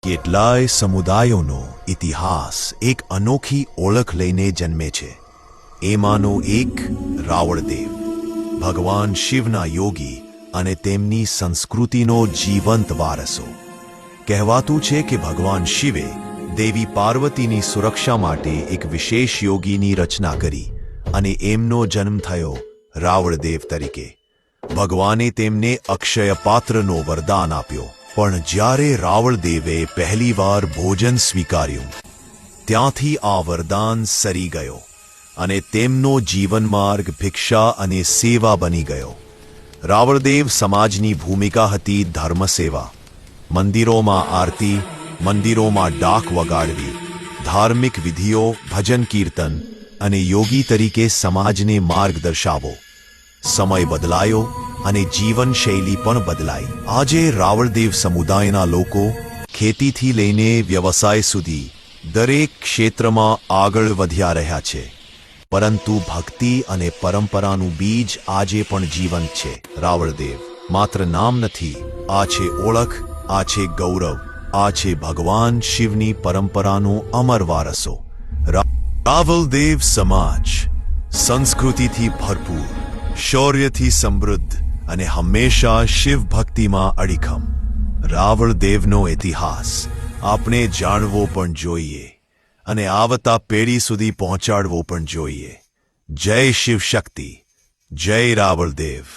કેટલાય સમુદાયોનો ઇતિહાસ એક અનોખી ઓળખ લઈને જન્મે છે। એમાંનો એક રાવળદેવ, ભગવાન શિવના યોગી અને તેમની સંસ્કૃતિનો જીવંત વારસો। કહેવાતું છે કે ભગવાન શિવે દેવી પાર્વતીની સુરક્ષા માટે એક વિશેષ યોગીની રચના કરી અને એમનો જન્મ થયો રાવળદેવ તરીકે। ભગવાને તેમને અક્ષય પાત્રનો વરદાન આપ્યો, પણ જ્યારે રાવળદેવે પહેલીવાર ભોજન સ્વીકાર્યું ત્યાંથી આ વરદાન સરી ગયો અને તેમનો જીવનમાર્ગ ભિક્ષા અને સેવા બની ગયો। રાવળદેવ સમાજની ભૂમિકા હતી ધર્મસેવા, મંદિરોમાં આરતી, મંદિરોમાં ડાક વગાડવી, ધાર્મિક વિધિઓ, ભજન કીર્તન અને યોગી તરીકે સમાજને માર્ગ દર્શાવો। સમય બદલાયો અને જીવનશૈલી પણ બદલાઈ। આજે રાવળદેવ સમુદાયના લોકો ખેતીથી લઈને વ્યવસાય સુધી દરેક ક્ષેત્રમાં આગળ વધ્યા રહ્યા છે, પરંતુ ભક્તિ અને પરંપરાનું બીજ આજે પણ જીવંત છે। રાવળદેવ માત્ર નામ નથી, આ છે ઓળખ, આ છે ગૌરવ, આ છે ભગવાન શિવની પરંપરાનો અમર વારસો। રાવળદેવ સમાજ સંસ્કૃતિથી ભરપૂર, શૌર્યથી સમૃદ્ધ અને હંમેશા શિવ ભક્તિમાં અડીખમ। રાવળદેવનો ઇતિહાસ આપણે જાણવો પણ જોઈએ અને આવતા પેઢી સુધી પહોંચાડવો પણ જોઈએ। જય શિવ શક્તિ, જય રાવળદેવ।